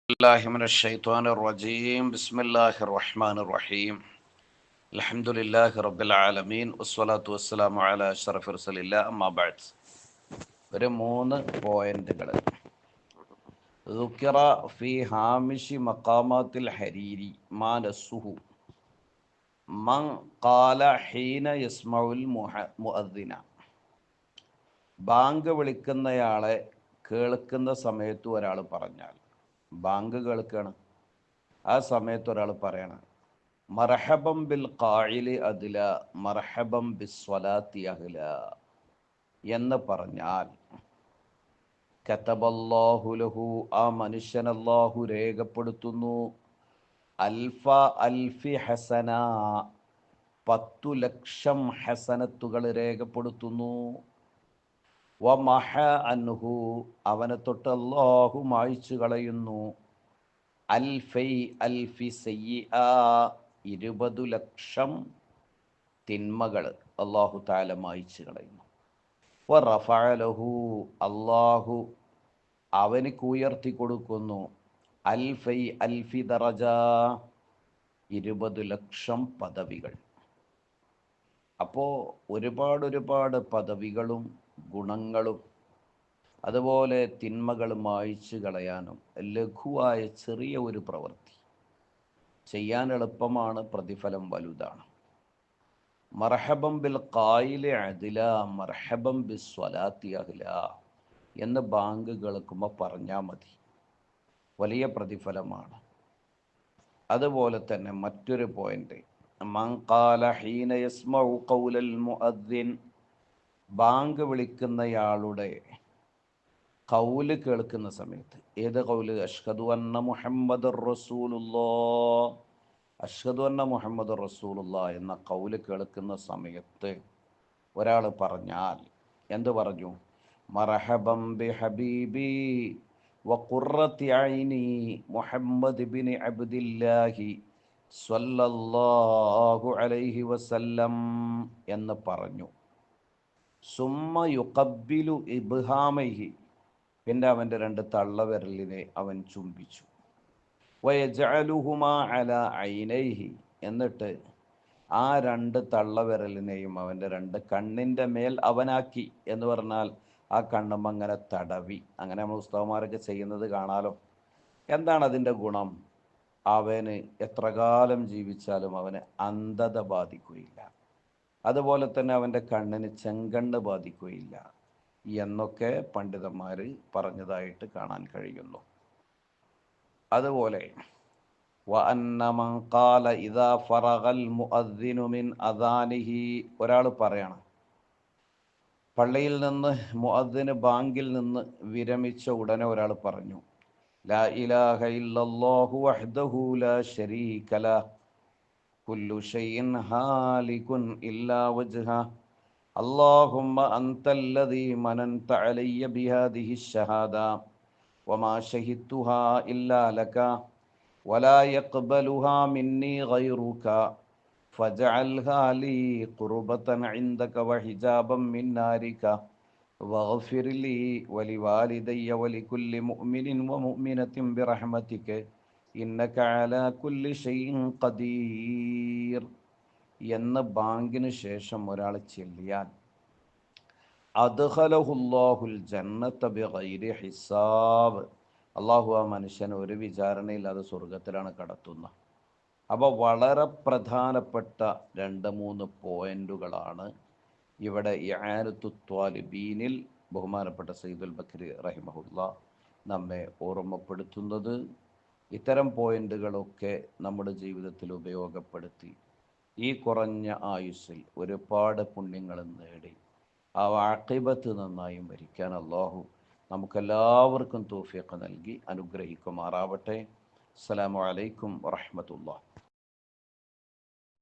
الله من الشيطان الرجيم بسم الله الرحمن الرحيم الحمد لله رب العالمين والصلاة والسلام على أشرف رسول الله أما بعد ഒരു മൂന്ന് പോയിന്റുകൾ ذكر في هامش مقامات الحريري ما نسه من قال حين يسمع المؤذن ബാങ്ക് വിളിക്കുന്നയാളെ കേൾക്കുന്ന സമയത്ത് ഒരാൾ പറഞ്ഞാൽ, ബാങ്ക് കേൾക്കണം, ആ സമയത്ത് ഒരാൾ പറയണം, മർഹബം ബിൽ ഖായിലി അദ്ല മർഹബം ബിസ്വലാത്തി അഹ്ല എന്ന് പറഞ്ഞാൽ, കതബല്ലാഹു ലഹു, ആ മനുഷ്യൻ അല്ലാഹു രേഖപ്പെടുത്തുന്നു, അൽഫി ഹസന, 10,00,000 ഹസനത്തുകൾ രേഖപ്പെടുത്തുന്നു. വമഹ അൻഹു, അവനെ തൊട്ട് അല്ലാഹു മായ്ച്ചു കളയുന്നു, അൽഫി സയ്യിഅ, 20,00,000 തിന്മകൾ അല്ലാഹു തആല മായ്ച്ചു കളയുന്നു. വറഫഅ ലഹു, അല്ലാഹു അവനിക്ക് ഉയർത്തി കൊടുക്കുന്നു, അൽഫി ദറജ, 20,00,000 പദവികൾ. അപ്പോൾ ഒരുപാട് പദവികളും ഗുണങ്ങളും അതുപോലെ തിന്മകൾ മായ്ച്ചു കളയാനും ലഘുവായ ചെറിയ ഒരു പ്രവൃത്തി ചെയ്യാൻ എളുപ്പമാണ്, പ്രതിഫലം വലുതാണ്. മർഹബം ബിൽ ഖായിലി അദ്ല മർഹബം ബിസ്വലാത്തി അഹ്ല എന്ന് ബാങ്ക് കേൾക്കുമ്പോൾ പറഞ്ഞാൽ മതി, വലിയ പ്രതിഫലമാണ്. അതുപോലെ തന്നെ മറ്റൊരു പോയിന്റ്, മൻ ഖാല ഹീന യസ്മഉ ഖൗലൽ മുഅദ്ദിൻ, ബാങ്ക് വിളിക്കുന്നയാളുടെ ഖൗല് കേൾക്കുന്ന സമയത്ത്, ഏത് ഖൗല്? അഷ്ഹദു അന്ന മുഹമ്മദുർ റസൂലുള്ളാഹ്, അഷ്ഹദു അന്ന മുഹമ്മദുർ റസൂലുള്ളാഹ് എന്ന ഖൗല് കേൾക്കുന്ന സമയത്ത് ഒരാൾ പറഞ്ഞാൽ, എന്ത് പറഞ്ഞു? മർഹബം ബി ഹബീബി വഖുറത്തി ഐനി മുഹമ്മദ് ബിൻ അബ്ദില്ലാഹി സ്വല്ലല്ലാഹു അലൈഹി വസല്ലം എന്ന് പറഞ്ഞു. സുമ്മ യുഖബ്ബിലു ഇബ്ഹാമൈഹി, പിന്നെ അവൻ്റെ 2 തള്ളവിരലിനെ അവൻ ചുംബിച്ചു. വയജഅലുഹുമാ അലാ ഐനൈഹി, എന്നിട്ട് ആ 2 തള്ളവിരലിനെയും അവൻ്റെ 2 കണ്ണിൻ്റെ മേൽ അവനാക്കി. എന്ന് പറഞ്ഞാൽ ആ കണ്ണും അങ്ങനെ തടവി. അങ്ങനെ നമ്മൾ ഉസ്താദുമാരൊക്കെ ചെയ്യുന്നത് കാണാലോ. എന്താണ് അതിൻ്റെ ഗുണം? അവന് എത്ര കാലം ജീവിച്ചാലും അവന് അന്ധത ബാധിക്കുകയില്ല, അതുപോലെ തന്നെ അവൻ്റെ കണ്ണിന് ചെങ്കണ്ണ് ബാധിക്കുകയില്ല എന്നൊക്കെ പണ്ഡിതന്മാർ പറഞ്ഞതായിട്ട് കാണാൻ കഴിയുന്നു. അതുപോലെ വഅന്ന മൻ ഖാല ഇദാ ഫറഗൽ മുഅദ്ദിനു മിൻ അദാനിഹി, ഒരാൾ പറയണം, പള്ളിയിൽ നിന്ന് മുഅദ്ദിന് ബാങ്കിൽ നിന്ന് വിരമിച്ച ഉടനെ ഒരാൾ പറഞ്ഞു, ലാ ഇലാഹ ഇല്ലല്ലാഹു വഹ്ദഹു ലാ ശരീക ലഹ് കുല്ലു ഷൈഇൻ ഹാലികുൻ ഇല്ലാ വജ്ഹ അല്ലാഹുമ്മ അൻതല്ലദീ മനൻത അലയ്യ ബിഹാദിഹി ശഹാദ വമാ ശഹിദ്തുഹാ ഇല്ലാ ലക വലാ യഖ്ബലുഹാ മിന്നി ഗൈറുക ഫജഅൽഹാ ലീ ഖുർബതൻ ഇൻദക വഹിജാബൻ മിൻ നാരിക വഗ്ഫിർ ലീ വലിവാലിദയ്യ വലികുല്ലി മുഅ്മിനിൻ വമുഅ്മിനത്തിൻ ബിറഹ്മതിക ഇന്നക അലാ കുല്ലി ഷൈഇൻ ഖദീർ എന്ന് ബാങ്കിന് ശേഷം ഒരാൾ ചൊല്ലിയാൽ, അദ്ഖലഹുല്ലാഹുൽ ജന്നത ബിഗൈരി ഹിസാബ്, അള്ളാഹു ആ മനുഷ്യനെ ഒരു വിചാരണയില്ലാതെ സ്വർഗത്തിലാണ് കടത്തുന്നത്. അപ്പോൾ വളരെ പ്രധാനപ്പെട്ട 2-3 പോയിന്റുകളാണ് ഇവിടെ ഇആനത്തു ത്വാലിബീനിൽ ബഹുമാനപ്പെട്ട സയ്യിദുൽ ബക്രി റഹിമഹുല്ലാ നമ്മെ ഓർമ്മപ്പെടുത്തുന്നത്. ഇത്തരം പോയിന്റുകളൊക്കെ നമ്മുടെ ജീവിതത്തിൽ ഉപയോഗപ്പെടുത്തി ഈ കുറഞ്ഞ ആയുസ്സിൽ ഒരുപാട് പുണ്യങ്ങൾ നേടി ആ ആഖിബത്ത് നന്നായി മരിക്കാൻ അല്ലാഹു നമുക്കെല്ലാവർക്കും തൗഫീഖ് നൽകി അനുഗ്രഹിക്കുമാറാവട്ടെ. അസ്സലാമു അലൈക്കും വറഹ്മത്തുള്ളാഹി.